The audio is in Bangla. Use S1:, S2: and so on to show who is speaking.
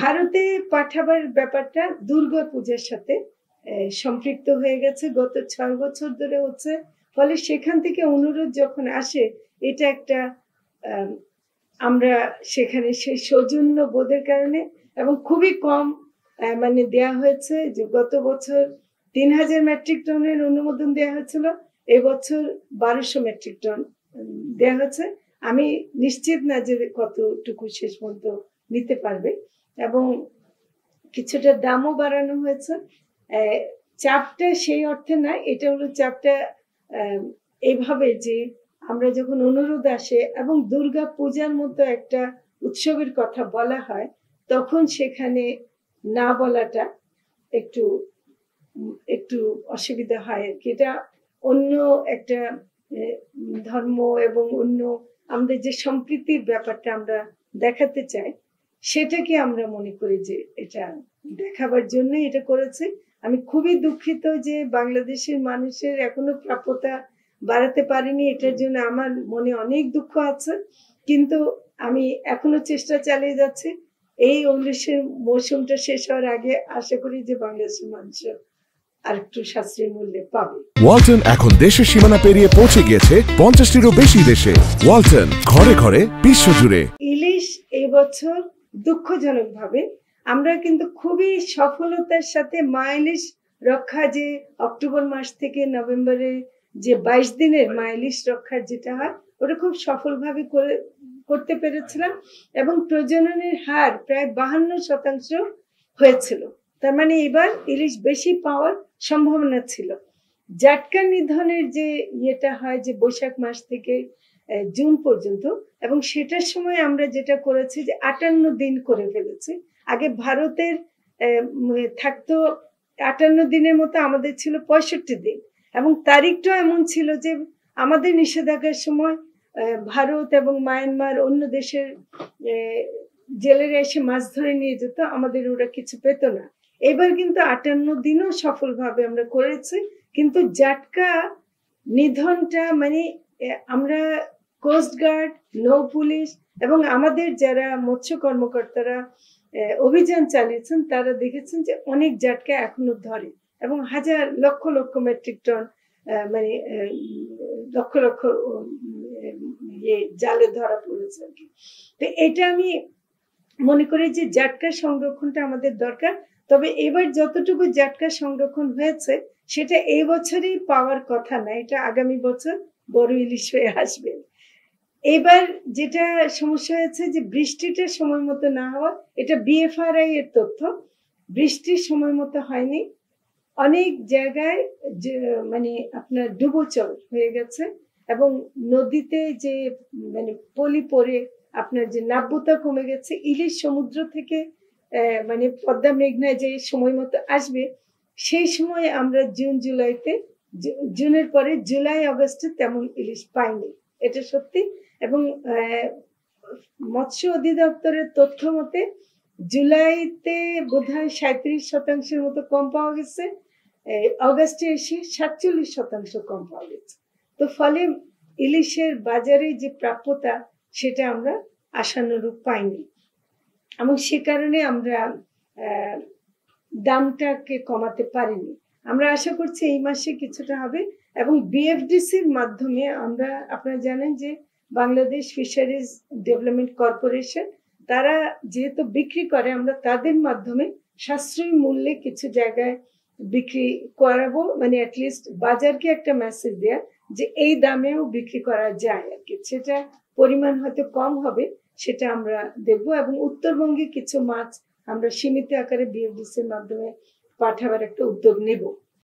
S1: ভারতে পাঠাবার ব্যাপারটা দুর্গাপূজার সাথে সম্পৃক্ত হয়ে গেছে, গত 6 বছর ধরে হচ্ছে। ফলে সেখান থেকে অনুরোধ যখন আসে, এটা একটা আমরা সেখানে সেই সৌজন্য বোধের কারণে এবং খুবই কম মানে দেয়া হয়েছে। যে গত বছর 3000 মেট্রিক টনের অনুমোদন দেওয়া হয়েছিল, এবছর 1200 মেট্রিক টন দেওয়া হয়েছে। আমি নিশ্চিত না যে কতটুকু শেষ পর্যন্ত নিতে পারবে, এবং কিছুটা দামও বাড়ানো হয়েছে। চাপটা সেই অর্থে না, এটা হলো চাপটা এইভাবে যে আমরা যখন অনুরোধ আসে এবং দুর্গা পূজার মতো একটা উৎসবের কথা বলা হয়, তখন সেখানে না বলাটা একটু একটু অসুবিধা হয় আর কি। এটা অন্য একটা ধর্ম এবং অন্য আমাদের যে সম্প্রীতির ব্যাপারটা আমরা দেখাতে চাই, সেটাকে আমরা মনে করি যে এটা দেখাবার জন্য এটা করেছে। আমি খুবই দুঃখিত যে বাংলাদেশের মানুষের এখনো প্রাপ্যতা বাড়াতে পারিনি, এটার জন্য আমার মনে অনেক দুঃখ আছে। কিন্তু আমি এখনো চেষ্টা চালিয়ে যাচ্ছি। এই 19-এর মৌসুমটা শেষ হওয়ার আগে আশা করি যে বাংলাদেশের মানুষ আর একটু সাশ্রয়ী মূল্যে পাবে।
S2: ওয়ালটন এখন দেশের সীমানা পেরিয়ে পৌঁছে গিয়েছে 50টিরও বেশি দেশে। ওয়ালটন, ঘরে ঘরে, বিশ্বজুড়ে।
S1: ইলিশ এবছর দুঃখজনকভাবে আমরা কিন্তু খুবই সফলতার সাথে মা ইলিশ রক্ষা, যে অক্টোবর মাস থেকে নভেম্বরে যে 22 দিনের মা ইলিশ রক্ষার যেটা হয়, ওটা খুব সফলভাবে করতে পেরেছিলাম, এবং প্রজননের হার প্রায় 52% হয়েছিল। তার মানে এবার ইলিশ বেশি পাওয়ার সম্ভাবনা ছিল। জাটকা নিধনের যে ইয়েটা হয় যে বৈশাখ মাস থেকে জুন পর্যন্ত, এবং সেটার সময় আমরা যেটা করেছি যে 58 দিন করে ফেলেছি। আগে ভারতের থাকতো 58 দিনের মতো, আমাদের ছিল 65 দিন, এবং তারিখটাও এমন ছিল যে আমাদের নিষেধাজ্ঞার সময় ভারত এবং মায়ানমার অন্য দেশের জেলেরা এসে মাছ ধরে নিয়ে যেত, আমাদের ওরা কিছু পেত না। এবার কিন্তু 58 দিনও সফলভাবে আমরা করেছি। কিন্তু জাটকা নিধনটা মানে আমরা কোস্টগার্ড, নৌ পুলিশ এবং আমাদের যারা মৎস্য কর্মকর্তারা অভিযান চালিয়েছেন, তারা দেখেছেন যে অনেক জাটকা এখনো ধরে, এবং হাজার লক্ষ লক্ষ মেট্রিক টন মানে লক্ষ লক্ষ জালে ধরা পড়েছে আর কি। তো এটা আমি মনে করি যে জাটকা সংরক্ষণটা আমাদের দরকার। তবে এবার যতটুকু জাটকা সংরক্ষণ হয়েছে, সেটা এই বছরই পাওয়ার কথা না, এটা আগামী বছর বড় ইলিশ হয়ে আসবে। এবার যেটা সমস্যা হয়েছে যে বৃষ্টিটা সময় মতো না হওয়া, এটা বিএফআরআই এর তথ্য। বৃষ্টির সময় মতো হয়নি, অনেক জায়গায় মানে আপনার ডুবোচর হয়ে গেছে, এবং নদীতে যে মানে পলি পরে আপনার যে নাব্যতা কমে গেছে। ইলিশ সমুদ্র থেকে মানে পদ্মা মেঘনায় যে সময় মতো আসবে, সেই সময় আমরা জুনের পরে জুলাই আগস্টে তেমন ইলিশ পাইনি, এটা সত্যি। এবং মৎস্য অধিদপ্তরের তথ্য মতে জুলাইতে বোধহয় 37% মতো কম পাওয়া গেছে, অগাস্টে এসে 47% কম পাওয়া গেছে। তো ফলে ইলিশের বাজারে যে প্রাপ্যতা, সেটা আমরা আশানুরূপ পাইনি, এবং সে কারণে আমরা দামটাকে কমাতে পারিনি। আমরা আশা করছি এই মাসে কিছুটা হবে, এবং বিএফডিসির মাধ্যমে আমরা, আপনারা জানেন যে বাংলাদেশ ফিশারিজ ডেভেলপমেন্ট কর্পোরেশন, তারা যেহেতু বিক্রি করে, আমরা তাদের মাধ্যমে সাশ্রয়ী মূল্যে কিছু জায়গায় বিক্রি করাবো, মানে অ্যাটলিস্ট বাজারকে একটা মেসেজ দেয়া যে এই দামেও বিক্রি করা যায় আর কি। সেটা পরিমাণ হয়তো কম হবে, সেটা আমরা দেখবো, এবং উত্তরবঙ্গে কিছু মাছ আমরা সীমিত আকারে বিএফডিসির মাধ্যমে পাঠাবার একটা উদ্যোগ নেব।